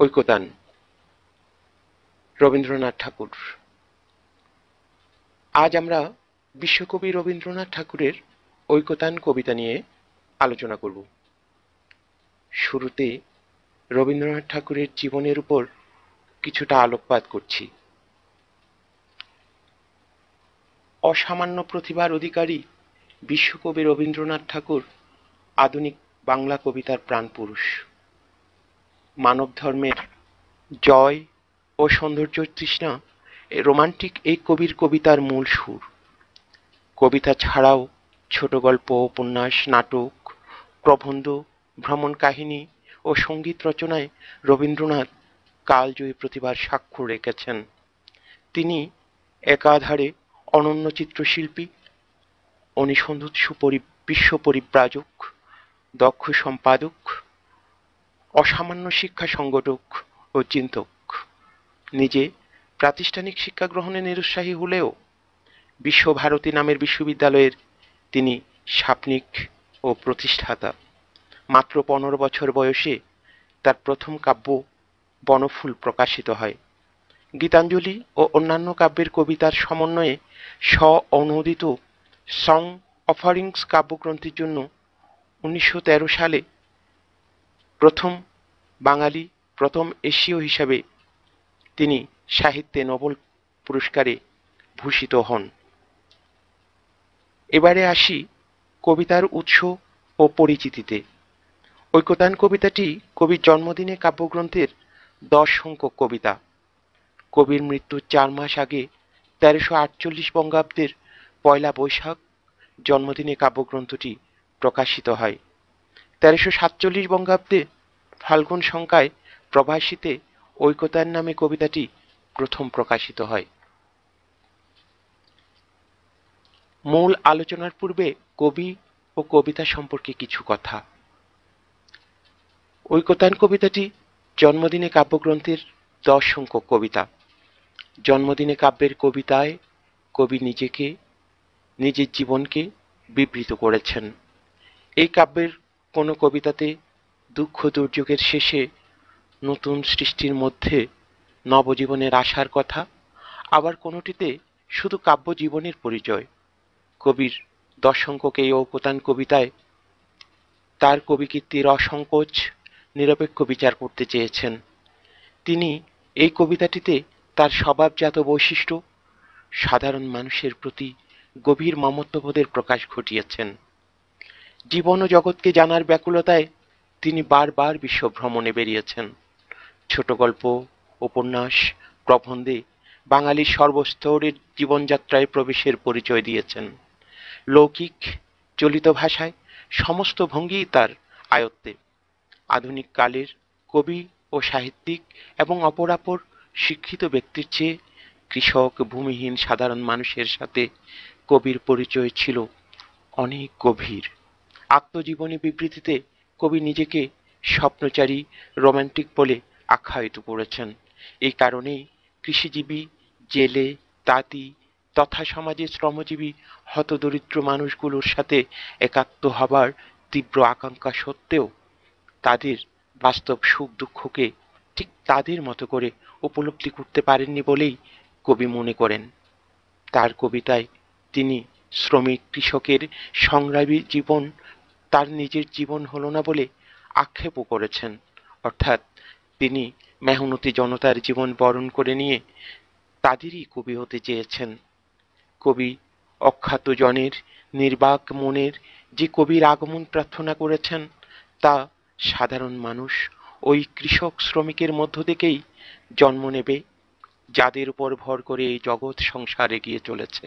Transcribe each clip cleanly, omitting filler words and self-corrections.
ঐকতান রবীন্দ্রনাথ ঠাকুর। আজ আমরা বিশ্বকবি রবীন্দ্রনাথ ঠাকুরের ঐকতান কবিতা নিয়ে আলোচনা করব। শুরুতে রবীন্দ্রনাথ ঠাকুরের জীবনের উপর কিছুটা আলোকপাত করছি। অসামান্য প্রতিভার অধিকারী বিশ্বকবি রবীন্দ্রনাথ ঠাকুর আধুনিক বাংলা কবিতার প্রাণপুরুষ। মানব ধর্মের জয় ও সৌন্দর্য তৃষ্ণা রোমান্টিক এই কবির কবিতার মূল সুর। কবিতা ছাড়াও ছোট গল্প, উপন্যাস, নাটক, প্রবন্ধ, ভ্রমণ কাহিনী ও সঙ্গীত রচনায় রবীন্দ্রনাথ কালজয়ী প্রতিভার স্বাক্ষর রেখেছেন। তিনি একাধারে অনন্য চিত্রশিল্পী, অনিসন্ধ বিশ্ব পরিব্রাজক, দক্ষ সম্পাদক, অসামান্য শিক্ষা সংগঠক ও চিন্তক। নিজে প্রাতিষ্ঠানিক শিক্ষা গ্রহণে নিরুৎসাহী হলেও বিশ্বভারতী নামের বিশ্ববিদ্যালয়ের তিনি স্বাপ্নিক ও প্রতিষ্ঠাতা। মাত্র 15 বছর বয়সে তার প্রথম কাব্য বনফুল প্রকাশিত হয়। গীতাঞ্জলি ও অন্যান্য কাব্যের কবিতার সমন্বয়ে স্ব-অনূদিত সং অফারিংস কাব্যগ্রন্থের জন্য 1913 সালে প্রথম বাঙালি, প্রথম এশীয় হিসাবে তিনি সাহিত্যে নোবেল পুরস্কারে ভূষিত হন। এবারে আসি কবিতার উৎস ও পরিচিতিতে। ঐকতান কবিতাটি কবির জন্মদিনে কাব্যগ্রন্থের 10 সংখ্যক কবিতা। কবির মৃত্যুর 4 মাস আগে 1348 বঙ্গাব্দের 1 বৈশাখ জন্মদিনে কাব্যগ্রন্থটি প্রকাশিত হয়। 1347 বঙ্গাব্দে ফাল্গুন সংখ্যায় প্রভাসীতে ঐকতান নামে কবিতাটি প্রথম প্রকাশিত হয়। মূল আলোচনার পূর্বে কবি ও কবিতা সম্পর্কে কিছু কথা। ঐকতান কবিতাটি জন্মদিনে কাব্যগ্রন্থের 10 সংখ্যক কবিতা। জন্মদিনে কাব্যের কবিতায় কবি নিজের জীবনকে বিবৃত করেছেন। এই কাব্যের কোনো কবিতাতে দুঃখ দুর্যোগের শেষে নতুন সৃষ্টির মধ্যে নবজীবনের আশার কথা, আবার কোনোটিতে শুধু কাব্য জীবনের পরিচয়। কবির 10 সংখ্যক এই ঐকতান কবিতায় তার কবিকীর্তির অসংকোচ নিরপেক্ষ বিচার করতে চেয়েছেন। তিনি এই কবিতাটিতে তার স্বভাবজাত বৈশিষ্ট্য, সাধারণ মানুষের প্রতি গভীর মমত্ববোধের প্রকাশ ঘটিয়েছেন। জীবন ও জগৎকে জানার ব্যাকুলতায় তিনি বারবার বিশ্ব ভ্রমণে বেরিয়েছেন। ছোট গল্প, উপন্যাস, প্রবন্ধে বাঙালির সর্বস্তরের জীবনযাত্রায় প্রবেশের পরিচয় দিয়েছেন। লৌকিক চলিত ভাষায় সমস্ত ভঙ্গিই তার আয়ত্তে। আধুনিক কালের কবি ও সাহিত্যিক এবং অপরাপর শিক্ষিত ব্যক্তির চেয়ে কৃষক, ভূমিহীন সাধারণ মানুষের সাথে কবির পরিচয় ছিল অনেক গভীর। আত্মজীবনী বিবৃতিতে কবি নিজেকে স্বপ্নচারী, রোমান্টিক বলে আখ্যায়িত করেছেন। এই কারণেই কৃষিজীবী, জেলে, তাঁতি তথা সমাজের শ্রমজীবী হতদরিদ্র মানুষগুলোর সাথে একাত্ম হবার তীব্র আকাঙ্ক্ষা সত্ত্বেও তাদের বাস্তব সুখ দুঃখকে ঠিক তাদের মতো করে উপলব্ধি করতে পারেননি বলেই কবি মনে করেন। তার কবিতায় তিনি শ্রমিক কৃষকের সংগ্রামী জীবন তার নিজের জীবন হলো না বলে আক্ষেপও করেছেন। অর্থাৎ তিনি মেহনতি জনতার জীবন বরণ করে নিয়ে তাদেরই কবি হতে চেয়েছেন। কবি অখ্যাত জনের নির্বাক মনের যে কবির আগমন প্রার্থনা করেছেন, তা সাধারণ মানুষ ওই কৃষক শ্রমিকের মধ্য থেকেই জন্ম নেবে, যাদের উপর ভর করে এই জগৎ সংসার এগিয়ে চলেছে।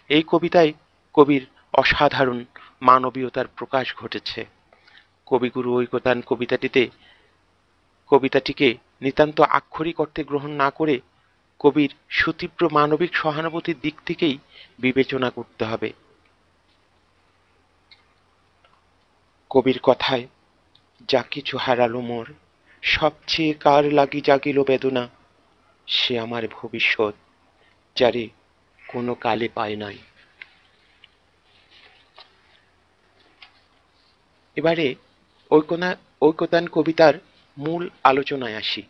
এই কবিতায় কবির অসাধারণ মানবীয়তার প্রকাশ ঘটেছে। কবিগুরু ঐকতান কবিতাটিকে নিতান্ত আক্ষরিক অর্থে গ্রহণ না করে কবির সুতীব্র মানবিক সহানুভূতির দিক থেকেই বিবেচনা করতে হবে। কবির কথায়, যা কিছু হারালো মোর, সবচেয়ে কার লাগি জাগিল বেদনা, সে আমার ভবিষ্যৎ, যারে কোনো কালে পায় নাই। এবারে ঐকতান কবিতার মূল আলোচনায় আসি।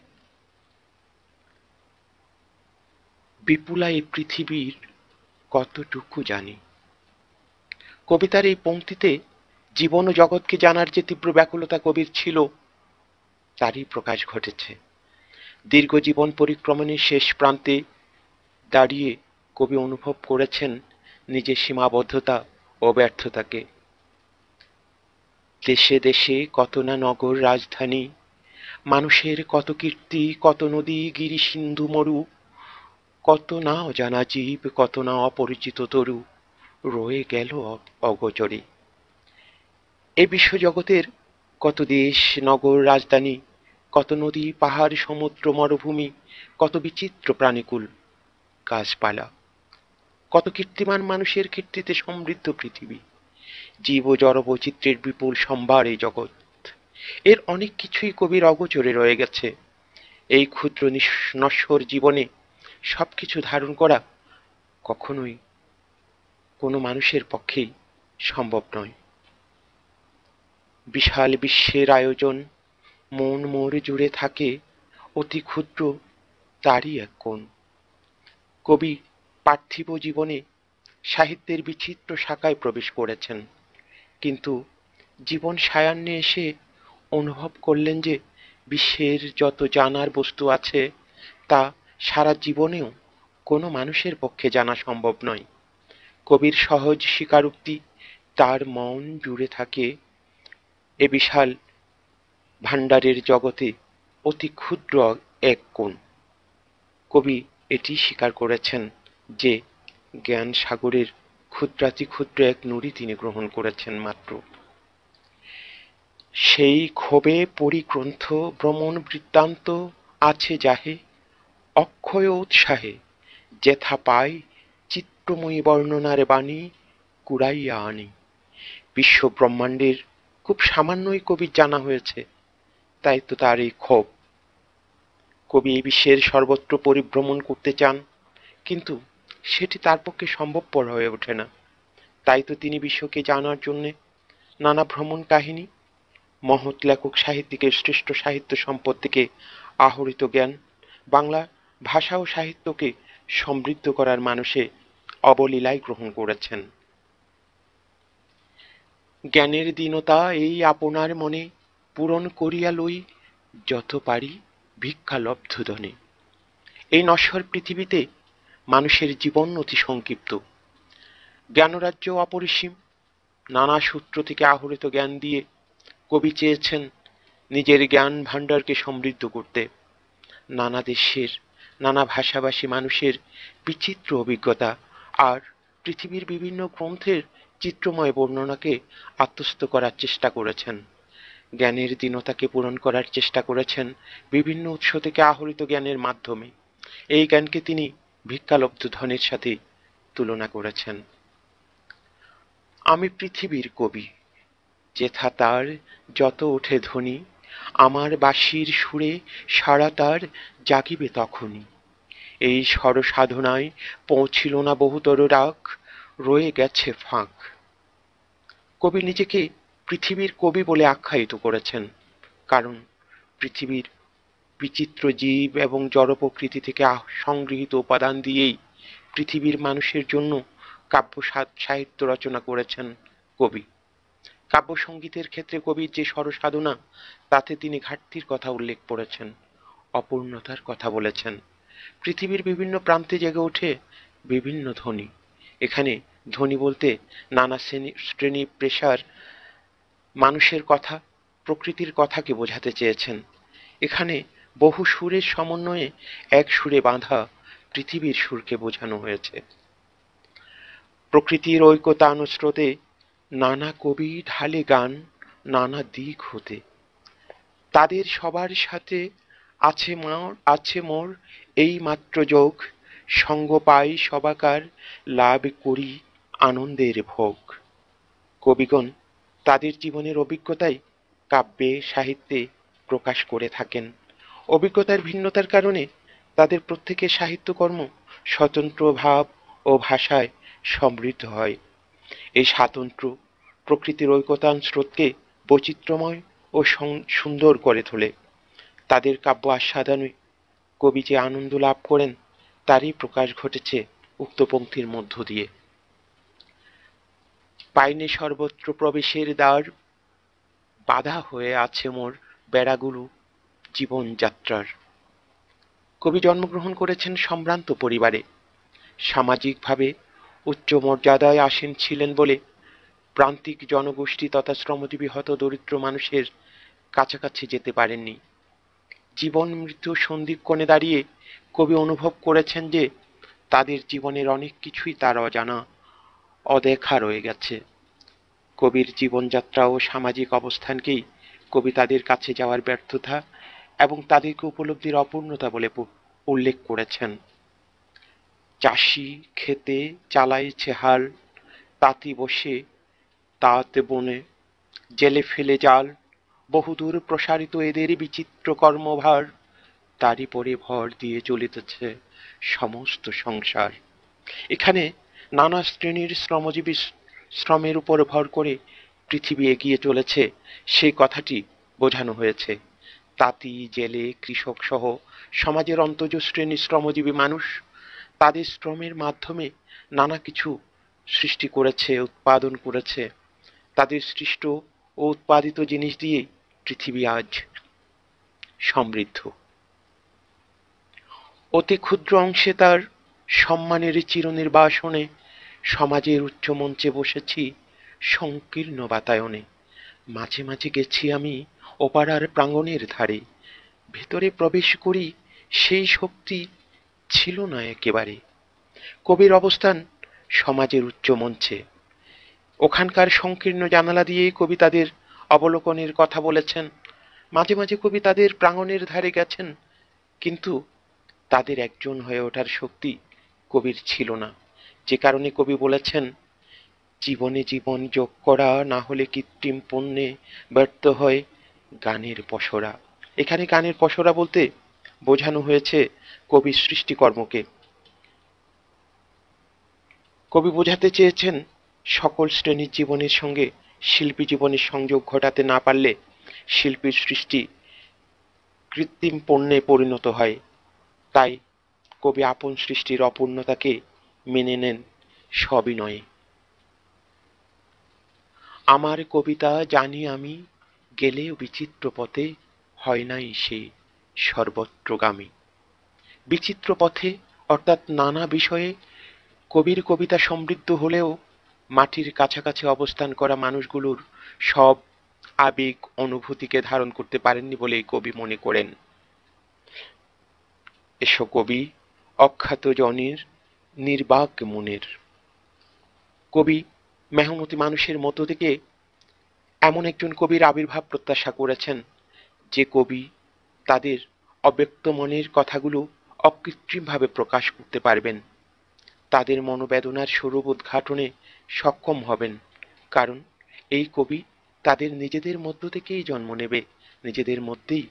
বিপুলা এই পৃথিবীর কতটুকু জানি। কবিতার এই পংক্তিতে জীবন ও জগৎকে জানার যে তীব্র ব্যাকুলতা কবির ছিল, তারই প্রকাশ ঘটেছে। দীর্ঘ জীবন পরিক্রমণের শেষ প্রান্তে দাঁড়িয়ে কবি অনুভব করেছেন নিজের সীমাবদ্ধতা ও ব্যর্থতাকে। দেশে দেশে কত না নগর রাজধানী, মানুষের কত কীর্তি, কত নদী গিরি সিন্ধু মরু, কত না অজানা জীব, কত না অপরিচিত তরু রয়ে গেল অগোচরে। এ বিশ্বজগতের কত দেশ নগর রাজধানী, কত নদী পাহাড় সমুদ্র মরুভূমি, কত বিচিত্র প্রাণীকুল গাছপালা, কত কীর্তিমান মানুষের কীর্তিতে সমৃদ্ধ পৃথিবী, জীব ও জড় বৈচিত্র্যের বিপুল সম্ভার এই জগৎ। এর অনেক কিছুই কবির অগোচরে রয়ে গেছে। এই ক্ষুদ্র নশ্বর জীবনে সবকিছু ধারণ করা কখনোই কোনো মানুষের পক্ষেই সম্ভব নয়। বিশাল বিশ্বের আয়োজন মন মোর জুড়ে থাকে, অতি ক্ষুদ্র তারই এক কোণ। কবি পার্থিব জীবনে সাহিত্যের বিচিত্র শাখায় প্রবেশ করেছেন, কিন্তু জীবন সায়ান্নে এসে অনুভব করলেন যে বিশ্বের যত জানার বস্তু আছে তা সারা জীবনেও কোনো মানুষের পক্ষে জানা সম্ভব নয়। কবির সহজ স্বীকারোক্তি তার মন জুড়ে থাকে এ বিশাল ভাণ্ডারের জগতে অতি ক্ষুদ্র এক কোণ। কবি এটি স্বীকার করেছেন যে জ্ঞান সাগরের ক্ষুদ্রাতি ক্ষুদ্র এক নুড়ি তিনি গ্রহণ করেছেন মাত্র। সেই ক্ষোভে পরিগ্রন্থ ভ্রমণ বৃত্তান্ত আছে যাহে, অক্ষয় উৎসাহে যেথা পাই চিত্রময়ী বর্ণনার বাণী কুড়াইয়া আনি। বিশ্ব ব্রহ্মাণ্ডের খুব সামান্যই কবির জানা হয়েছে, তাই তো তার এই ক্ষোভ। কবি এই বিশ্বের সর্বত্র পরিভ্রমণ করতে চান, কিন্তু সেটি তার পক্ষে সম্ভবপর হয়ে ওঠে না। তাই তো তিনি বিশ্বকে জানার জন্যে নানা ভ্রমণ কাহিনী, মহৎ লেখক সাহিত্যিকের শ্রেষ্ঠ সাহিত্য সম্পদ থেকে আহরিত জ্ঞান, বাংলা ভাষা ও সাহিত্যকে সমৃদ্ধ করার মানুষে অবলীলায় গ্রহণ করেছেন। জ্ঞানের দীনতা এই আপনার মনে পূরণ করিয়া লই, যত পারি ভিক্ষালব্ধ ধনে। এই নশ্বর পৃথিবীতে মানুষের জীবন অতি সংক্ষিপ্ত, জ্ঞানরাজ্য অপরিসীম। নানা সূত্র থেকে আহরিত জ্ঞান দিয়ে কবি চেয়েছেন নিজের জ্ঞান ভাণ্ডারকে সমৃদ্ধ করতে। নানা দেশের নানা ভাষাভাষী মানুষের বিচিত্র অভিজ্ঞতা আর পৃথিবীর বিভিন্ন গ্রন্থের চিত্রময় বর্ণনাকে আত্মস্থ করার চেষ্টা করেছেন। জ্ঞানের দীনতাকে পূরণ করার চেষ্টা করেছেন বিভিন্ন উৎস থেকে আহরিত জ্ঞানের মাধ্যমে। এই জ্ঞানকে তিনি ভিক্ষালব্ধ ধনের সাথে তুলনা করেছেন। আমি পৃথিবীর কবি, যেথা তার যত ওঠে ধ্বনি, আমার বাঁশির সুরে সারা তার জাগিবে তখনই। এই স্বর সাধনায় পৌঁছিল না বহুতর রাগ, রয়ে গেছে ফাঁক। কবি নিজেকে পৃথিবীর কবি বলে আখ্যায়িত করেছেন, কারণ পৃথিবীর বিচিত্র জীব এবং জড় প্রকৃতি থেকে সংগৃহীত উপাদান দিয়েই পৃথিবীর মানুষের জন্য কাব্য সাহিত্য রচনা করেছেন কবি। কাব্য সঙ্গীতের ক্ষেত্রে কবির যে স্বরসাধনা, তাতে তিনি ঘাটতির কথা উল্লেখ করেছেন, অপূর্ণতার কথা বলেছেন। পৃথিবীর বিভিন্ন প্রান্তে জেগে ওঠে বিভিন্ন ধ্বনি। এখানে ধ্বনি বলতে নানা শ্রেণী পেশার মানুষের কথা, প্রকৃতির কথাকে বোঝাতে চেয়েছেন। এখানে বহু সুরের সমন্বয়ে এক সুরে বাঁধা পৃথিবীর সুরকে বোঝানো হয়েছে। প্রকৃতির ঐকতানুস্রোতে নানা কবি ঢালে গান নানা দিক হতে। তাদের সবার সাথে আছে মোর এই মাত্র যোগ, সঙ্গ পাই সবাকার লাভ করি আনন্দের ভোগ। কবিগণ তাদের জীবনের অভিজ্ঞতাই কাব্যে সাহিত্যে প্রকাশ করে থাকেন। অভিজ্ঞতার ভিন্নতার কারণে তাদের প্রত্যেকের সাহিত্যকর্ম স্বতন্ত্র ভাব ও ভাষায় সমৃদ্ধ হয়। এই স্বাতন্ত্র্য প্রকৃতির ঐকতান স্রোতকে বৈচিত্র্যময় ও সুন্দর করে তোলে। তাদের কাব্য আস্বাদনে কবি যে আনন্দ লাভ করেন তারই প্রকাশ ঘটেছে উক্ত পংক্তির মধ্য দিয়ে। পাইনে সর্বত্র প্রবেশের দ্বার, বাধা হয়ে আছে মোর বেড়াগুলো জীবনযাত্রার। কবি জন্মগ্রহণ করেছেন সম্ভ্রান্ত পরিবারে। সামাজিকভাবে উচ্চ মর্যাদায় আসীন ছিলেন বলে প্রান্তিক জনগোষ্ঠী তথা শ্রমজীবী হতদরিদ্র মানুষের কাছাকাছি যেতে পারেননি। জীবন মৃত্যু সন্ধিক্ষণে দাঁড়িয়ে কবি অনুভব করেছেন যে তাদের জীবনের অনেক কিছুই তার অজানা, অদেখা রয়ে গেছে। কবির জীবনযাত্রা ও সামাজিক অবস্থানকেই কবি তাদের কাছে যাওয়ার ব্যর্থতা এবং তাদেরকে উপলব্ধির অপূর্ণতা বলে উল্লেখ করেছেন। চাষি খেতে চালাইছে হাল, তাঁতি বসে তাঁত বনে, জেলে ফেলে জাল, বহুদূর প্রসারিত এদের বিচিত্র কর্মভার, তারই পরে ভর দিয়ে চলিতেছে সমস্ত সংসার। এখানে নানা শ্রেণীর শ্রমজীবী শ্রমের উপর ভর করে পৃথিবী এগিয়ে চলেছে সেই কথাটি বোঝানো হয়েছে। তাঁতি, জেলে, কৃষক সহ সমাজের অন্তজ শ্রেণীর শ্রমজীবী মানুষ তাদের শ্রমের মাধ্যমে নানা কিছু সৃষ্টি করেছে, উৎপাদন করেছে। তাদের সৃষ্ট ও উৎপাদিত জিনিস দিয়ে পৃথিবী আজ সমৃদ্ধ। অতি ক্ষুদ্র অংশে তার সম্মানের চিরনির্বাসনে সমাজের উচ্চ মঞ্চে বসেছি সংকীর্ণ বাতায়নে। মাঝে মাঝে গেছি আমি ওপাড়ার প্রাঙ্গণের ধারে, ভেতরে প্রবেশ করি সেই শক্তি ছিল না একেবারে। কবির অবস্থান সমাজের উচ্চ মঞ্চে। ওখানকার সংকীর্ণ জানালা দিয়ে কবি তাদের অবলোকনের কথা বলেছেন। মাঝে মাঝে কবি তাদের প্রাঙ্গণের ধারে গেছেন, কিন্তু তাদের একজন হয়ে ওঠার শক্তি কবির ছিল না। যে কারণে কবি বলেছেন, জীবনে জীবন যোগ করা না হলে কৃত্রিম পণ্যে ব্যর্থ হয় গানের পসরা। এখানে গানের পসরা বলতে বোঝানো হয়েছে কবির সৃষ্টিকর্মকে। কবি বোঝাতে চেয়েছেন সকল শ্রেণীর জীবনের সঙ্গে শিল্পী জীবনের সংযোগ ঘটাতে না পারলে শিল্পীর সৃষ্টি কৃত্রিম পণ্যে পরিণত হয়। তাই কবি আপন সৃষ্টির অপূর্ণতাকে মেনে নেন সবিনয়ে। আমার কবিতা জানি আমি, গেলেও বিচিত্র পথে হয় নাই সে সর্বত্রগামী। বিচিত্র পথে অর্থাৎ নানা বিষয়ে কবির কবিতা সমৃদ্ধ হলেও মাটির কাছাকাছি অবস্থান করা মানুষগুলোর সব আবেগ অনুভূতিকে ধারণ করতে পারেননি বলে কবি মনে করেন। এসো কবি অখ্যাত জনের নির্বাক মনের। কবি মেহনতি মানুষের মধ্য থেকে এমন একজন কবির আবির্ভাব প্রত্যাশা করেছেন যে কবি তাদের অব্যক্ত মনের কথাগুলো অকৃত্রিমভাবে প্রকাশ করতে পারবেন, তাদের মনোবেদনার স্বরূপ উদ্ঘাটনে সক্ষম হবেন। কারণ এই কবি তাদের নিজেদের মধ্য থেকেই জন্ম নেবে, নিজেদের মধ্যেই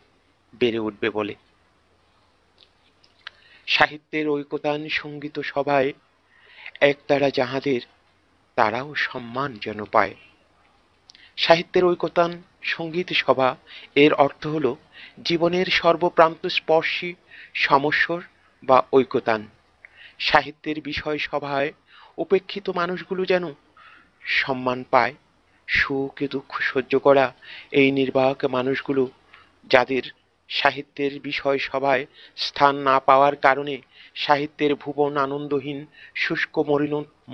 বেড়ে উঠবে বলে। সাহিত্যের ঐকতান সঙ্গীত সভায় একতারা যাহাদের, তারাও সম্মান যেন পায়। সাহিত্যের ঐকতান সঙ্গীত সভা এর অর্থ হল জীবনের সর্বপ্রান্ত স্পর্শী সমস্বর বা ঐকতান। সাহিত্যের বিষয় সভায় উপেক্ষিত মানুষগুলো যেন সম্মান পায়। সুখ দুঃখ সহ্য করা এই নির্বাক মানুষগুলো, যাদের সাহিত্যের বিষয় সভায় স্থান না পাওয়ার কারণে সাহিত্যের ভুবন আনন্দহীন শুষ্ক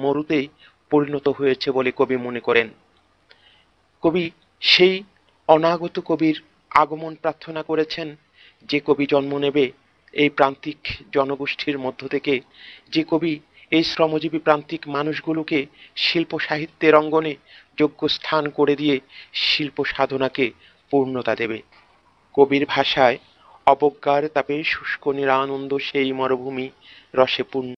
মরুতেই পরিণত হয়েছে বলে কবি মনে করেন। কবি সেই অনাগত কবির আগমন প্রার্থনা করেছেন, যে কবি জন্ম নেবে এই প্রান্তিক জনগোষ্ঠীর মধ্য থেকে, যে কবি এই শ্রমজীবী প্রান্তিক মানুষগুলোকে শিল্প সাহিত্যের অঙ্গনে যোগ্য স্থান করে দিয়ে শিল্প সাধনাকে পূর্ণতা দেবে। কবির ভাষায় অবজ্ঞার তাপে শুষ্ক নিরানন্দ সেই মরুভূমি রসে পূর্ণ।